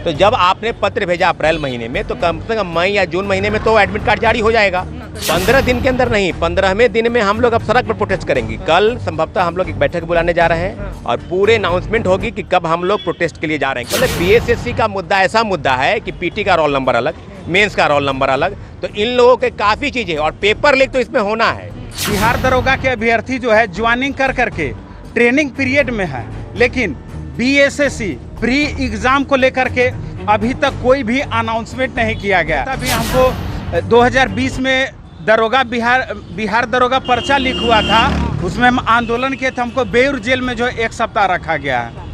तो जब आपने पत्र भेजा अप्रैल महीने में, तो कम से कम मई या जून महीने में तो एडमिट कार्ड जारी हो जाएगा। 15 दिन के अंदर नहीं, 15वें दिन में हम लोग अब सड़क पर प्रोटेस्ट करेंगे। कल संभवतः हम लोग एक बैठक बुलाने जा रहे हैं और पूरे अनाउंसमेंट होगी कि कब हम लोग प्रोटेस्ट के लिए जा रहे हैं। मतलब बीएसएससी का मुद्दा ऐसा मुद्दा है कि पीटी का रोल नंबर अलग, मेंस का रोल नंबर अलग, तो इन लोगों के काफ़ी चीज़ें और पेपर लीक तो इसमें होना है। बिहार दरोगा के अभ्यर्थी जो है ज्वाइनिंग कर करके ट्रेनिंग पीरियड में है, लेकिन बीएसएससी प्री एग्जाम को लेकर के अभी तक कोई भी अनाउंसमेंट नहीं किया गया। अभी हमको 2020 में बिहार दरोगा पर्चा लीक हुआ था, उसमें हम आंदोलन किए थे, हमको बेउर जेल में जो 1 सप्ताह रखा गया है।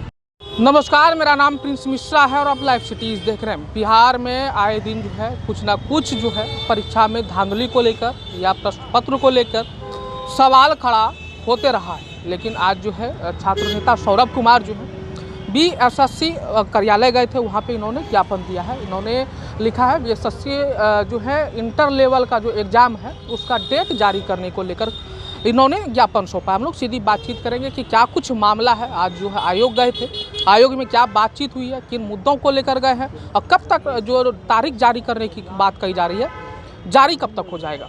नमस्कार, मेरा नाम प्रिंस मिश्रा है और आप लाइव सिटीज़ देख रहे हैं। बिहार में आए दिन जो है कुछ ना कुछ जो है परीक्षा में धांधली को लेकर या प्रश्न पत्र को लेकर सवाल खड़ा होते रहा है, लेकिन आज जो है छात्र नेता सौरभ कुमार जो है बीएसएससी कार्यालय गए थे, वहाँ पे इन्होंने ज्ञापन दिया है। इन्होंने लिखा है बीएसएससी जो है इंटर लेवल का जो एग्ज़ाम है उसका डेट जारी करने को लेकर इन्होंने ज्ञापन सौंपा। हम लोग सीधी बातचीत करेंगे कि क्या कुछ मामला है। आज जो है आयोग गए थे, आयोग में क्या बातचीत हुई है, किन मुद्दों को लेकर गए हैं और कब तक जो तारीख जारी करने की बात कही जा रही है, जारी कब तक हो जाएगा।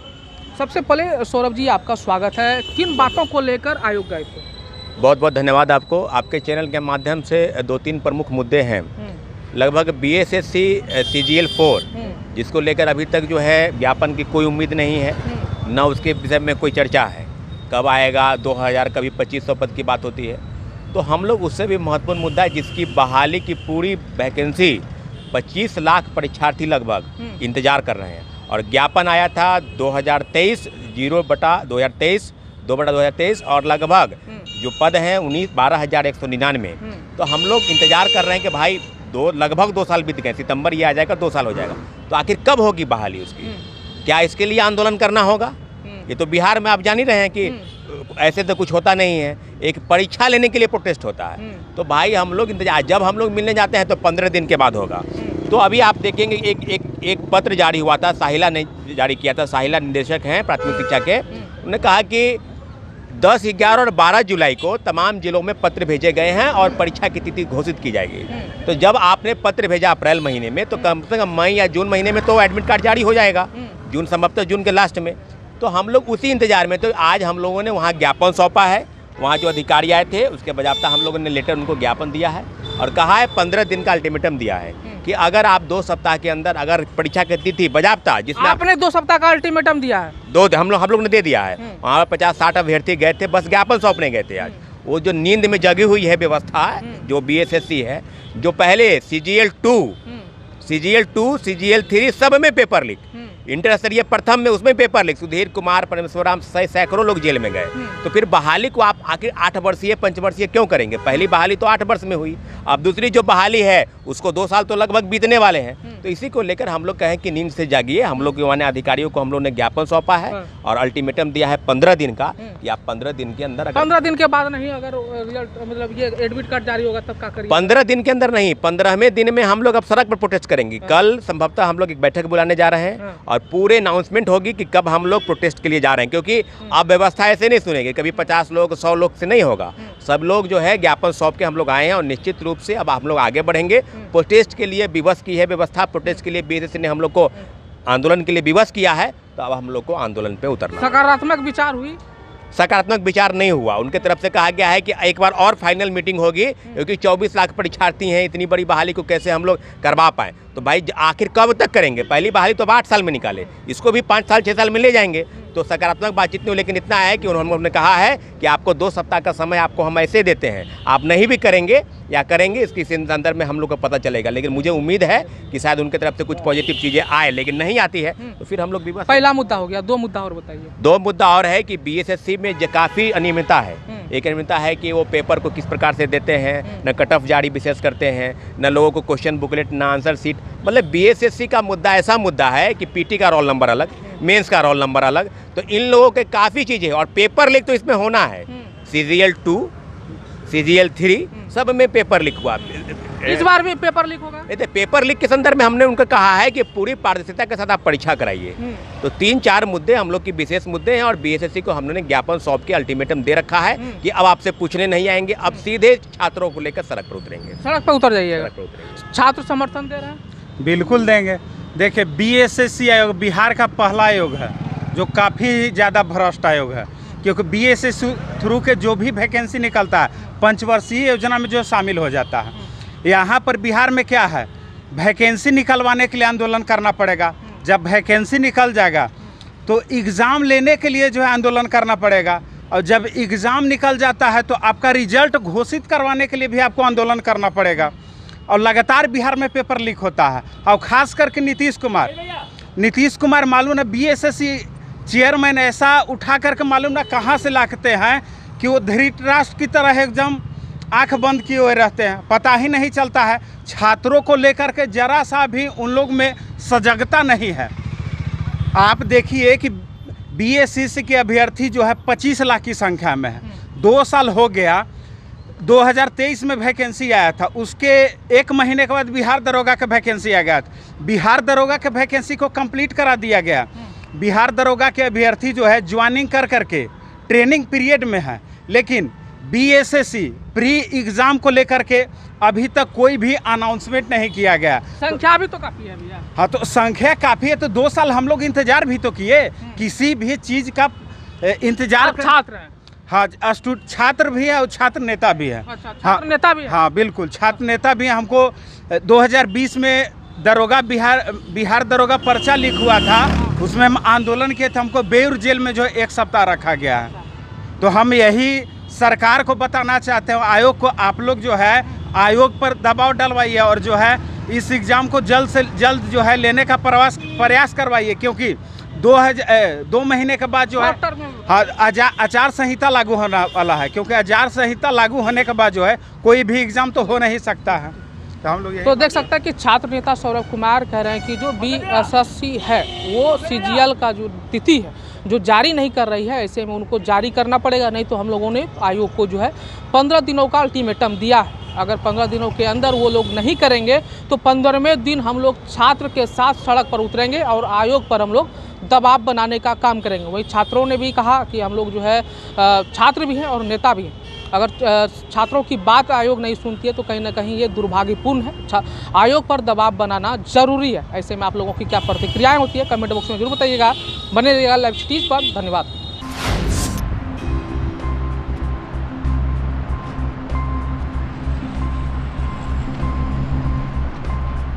सबसे पहले सौरभ जी, आपका स्वागत है। किन बातों को लेकर आयोग गए थे? बहुत बहुत धन्यवाद आपको। आपके चैनल के माध्यम से 2-3 प्रमुख मुद्दे हैं। लगभग बीएसएससी CGL 4 जिसको लेकर अभी तक जो है ज्ञापन की कोई उम्मीद नहीं है, न उसके विषय में कोई चर्चा है। कब आएगा, 2000 कभी 2500 पद की बात होती है। तो हम लोग उससे भी महत्वपूर्ण मुद्दा है जिसकी बहाली की पूरी वैकेंसी 25 लाख परीक्षार्थी लगभग इंतजार कर रहे हैं। और ज्ञापन आया था 2023 0/2023 2/2023 और लगभग जो पद हैं 12,199। तो हम लोग इंतजार कर रहे हैं कि भाई लगभग 2 साल बीत गए, सितंबर ये आ जाएगा 2 साल हो जाएगा। तो आखिर कब होगी बहाली उसकी? क्या इसके लिए आंदोलन करना होगा? ये तो बिहार में आप जान ही रहे हैं कि ऐसे तो कुछ होता नहीं है, एक परीक्षा लेने के लिए प्रोटेस्ट होता है। तो भाई हम लोग इंतजार, जब हम लोग मिलने जाते हैं तो 15 दिन के बाद होगा। तो अभी आप देखेंगे एक पत्र जारी हुआ था, साहिला ने जारी किया था। साहिला निदेशक हैं प्राथमिक शिक्षा के। उन्होंने कहा कि 10, 11 और 12 जुलाई को तमाम जिलों में पत्र भेजे गए हैं और परीक्षा की तिथि घोषित की जाएगी। तो जब आपने पत्र भेजा अप्रैल महीने में, तो कम से कम मई या जून महीने में तो एडमिट कार्ड जारी हो जाएगा, जून संभवतः जून के लास्ट में। तो हम लोग उसी इंतजार में, तो आज हम लोगों ने वहाँ ज्ञापन सौंपा है। वहाँ जो अधिकारी आए थे उसके बजाबता हम लोगों ने लेटर उनको ज्ञापन दिया है और कहा है 15 दिन का अल्टीमेटम दिया है कि अगर आप 2 सप्ताह के अंदर अगर परीक्षा की तिथि बजाबता, जिसमें आपने 2 सप्ताह का अल्टीमेटम दिया है? हम लोग ने दे दिया है। वहाँ 50-60 अभ्यर्थी गए थे, बस ज्ञापन सौंपने गए थे। आज वो जो नींद में जगी हुई है व्यवस्था जो बीएसएससी है, जो पहले CGL 2, CGL 3 सब में पेपर लीक, इंटर स्तरीय प्रथम में उसमें पेपर लीक, सुधीर कुमार, परमेश्वराम सैकड़ों लोग जेल में गए। तो फिर बहाली को आप आखिर 8 वर्षीय पंचवर्षीय क्यों करेंगे? पहली बहाली तो 8 वर्ष में हुई, अब दूसरी जो बहाली है उसको 2 साल तो लगभग बीतने वाले हैं। तो इसी को लेकर हम लोग कहें कि नींद से जागिए। हम लोग मान्य अधिकारियों को हम लोग ने ज्ञापन सौंपा है और अल्टीमेटम दिया है 15 दिन का कि आप 15 दिन के अंदर, 15 दिन के बाद नहीं अगर रिजल्ट मतलब ये एडमिट कार्ड जारी होगा तब क्या करिए? 15 दिन के अंदर नहीं, 15वें दिन में हम लोग अब सड़क पर प्रोटेस्ट करेंगे। कल संभवतः हम लोग एक बैठक बुलाने जा रहे हैं और पूरे अनाउंसमेंट होगी कि कब हम लोग प्रोटेस्ट के लिए जा रहे हैं। क्योंकि अब व्यवस्था ऐसे नहीं सुनेंगे, कभी 50 लोग 100 लोग से नहीं होगा। सब लोग जो है ज्ञापन सौंप के हम लोग आए हैं और निश्चित रूप से अब हम लोग आगे बढ़ेंगे। प्रोटेस्ट के लिए विवश की है व्यवस्था, प्रोटेस्ट के लिए बीएसएससी ने हम लोग को आंदोलन के लिए विवश किया है। तो अब हम लोग को आंदोलन पे उतरना। सकारात्मक विचार हुई? सकारात्मक विचार नहीं हुआ। उनके तरफ से कहा गया है कि एक बार और फाइनल मीटिंग होगी, क्योंकि 24 लाख परीक्षार्थी हैं, इतनी बड़ी बहाली को कैसे हम लोग करवा पाएँ। तो भाई आखिर कब तक करेंगे? पहली बहाली तो 8 साल में निकाले, इसको भी 5 साल 6 साल में ले जाएंगे। तो सकारात्मक बातचीत नहीं हुई, लेकिन इतना है कि उन्होंने कहा है कि आपको 2 सप्ताह का समय आपको हम ऐसे देते हैं, आप नहीं भी करेंगे या करेंगे इसकी संदर्भ में हम लोग को पता चलेगा। लेकिन मुझे उम्मीद है कि शायद उनके तरफ से कुछ पॉजिटिव चीज़ें आए, लेकिन नहीं आती है तो फिर हम लोग भी बस। पहला मुद्दा हो गया, 2 मुद्दा और बताइए। 2 मुद्दा और है कि बीएसएससी में काफ़ी अनियमितता है। एक अनियमितता है कि वो पेपर को किस प्रकार से देते हैं, न कट ऑफ जारी विशेष करते हैं, न लोगों को क्वेश्चन बुकलेट, न आंसर सीट। मतलब बीएसएससी का मुद्दा ऐसा मुद्दा है कि पीटी का रोल नंबर अलग, मेंस का रोल नंबर अलग, तो इन लोगों के काफ़ी चीज़ें और पेपर लीक तो इसमें होना है। CGL 2, CGL 3 सब में पेपर लीक हुआ। इस बार भी पेपर लीक होगा? नहीं, पेपर लीक के संदर्भ में हमने उनको कहा है कि पूरी पारदर्शिता के साथ आप परीक्षा कराइए। तो 3-4 मुद्दे हम लोग की विशेष मुद्दे हैं और बीएसएससी को हमने ज्ञापन सौंप के अल्टीमेटम दे रखा है कि अब आपसे पूछने नहीं आएंगे, अब सीधे छात्रों को लेकर सड़क पर उतरेंगे। सड़क पर उतर जाइएगा। छात्र समर्थन दे रहे हैं? बिल्कुल देंगे। देखिए, बीएसएससी आयोग बिहार का पहला आयोग है जो काफ़ी ज़्यादा भ्रष्ट आयोग है, क्योंकि बीएसएससी थ्रू के जो भी वैकेंसी निकलता है पंचवर्षीय योजना में जो शामिल हो जाता है। यहाँ पर बिहार में क्या है, वैकेंसी निकलवाने के लिए आंदोलन करना पड़ेगा। जब वैकेंसी निकल जाएगा तो एग्ज़ाम लेने के लिए जो है आंदोलन करना पड़ेगा, और जब एग्ज़ाम निकल जाता है तो आपका रिजल्ट घोषित करवाने के लिए भी आपको आंदोलन करना पड़ेगा। और लगातार बिहार में पेपर लीक होता है। और ख़ास करके नीतीश कुमार मालूम है बीएसएससी चेयरमैन ऐसा उठा करके मालूम ना कहाँ से लाते हैं कि वो धृतराष्ट्र की तरह एकदम आंख बंद किए हुए रहते हैं, पता ही नहीं चलता है। छात्रों को लेकर के जरा सा भी उन लोग में सजगता नहीं है। आप देखिए कि बीएसएससी के अभ्यर्थी जो है 25 लाख की संख्या में है। 2 साल हो गया, 2023 में वैकेंसी आया था, उसके 1 महीने के बाद बिहार दरोगा का वैकेंसी आ गया था। बिहार दरोगा के वैकेंसी को कंप्लीट करा दिया गया। बिहार दरोगा के अभ्यर्थी जो है ज्वाइनिंग कर करके ट्रेनिंग पीरियड में है, लेकिन बीएसएससी प्री एग्ज़ाम को लेकर के अभी तक कोई भी अनाउंसमेंट नहीं किया गया। संख्या भी तो काफ़ी है भैया। हाँ, तो संख्या काफ़ी है, तो 2 साल हम लोग इंतजार भी तो किए, किसी भी चीज़ का इंतजार। छात्र हैं? हाँ, छात्र भी है और छात्र नेता भी है। अच्छा, छात्र नेता भी है? हाँ बिल्कुल, छात्र नेता भी है। हमको 2020 में दरोगा बिहार दरोगा पर्चा लीक हुआ था, उसमें हम आंदोलन किए थे। हमको बेउर जेल में जो 1 सप्ताह रखा गया है। तो हम यही सरकार को बताना चाहते हैं, आयोग को, आप लोग जो है आयोग पर दबाव डलवाइए और जो है इस एग्ज़ाम को जल्द से जल्द जो है लेने का प्रयास करवाइए, क्योंकि 2 महीने के बाद जो है आचार संहिता लागू होने वाला है, क्योंकि आचार संहिता लागू होने के बाद जो है कोई भी एग्ज़ाम तो हो नहीं सकता है। तो हम लोग तो देख सकते हैं कि छात्र नेता सौरभ कुमार कह रहे हैं कि जो बीएसएससी है वो सीजीएल का जो तिथि है जो जारी नहीं कर रही है, ऐसे में उनको जारी करना पड़ेगा, नहीं तो हम लोगों ने आयोग को जो है 15 दिनों का अल्टीमेटम दिया है। अगर 15 दिनों के अंदर वो लोग नहीं करेंगे तो 15वें दिन हम लोग छात्र के साथ सड़क पर उतरेंगे और आयोग पर हम लोग दबाव बनाने का काम करेंगे। वही छात्रों ने भी कहा कि हम लोग जो है छात्र भी हैं और नेता भी हैं। अगर छात्रों की बात आयोग नहीं सुनती है तो कहीं ना कहीं ये दुर्भाग्यपूर्ण है। आयोग पर दबाव बनाना जरूरी है। ऐसे में आप लोगों की क्या प्रतिक्रियाएं होती है कमेंट बॉक्स में जरूर बताइएगा। बने रहिएगा लाइव सिटीज़ पर। धन्यवाद।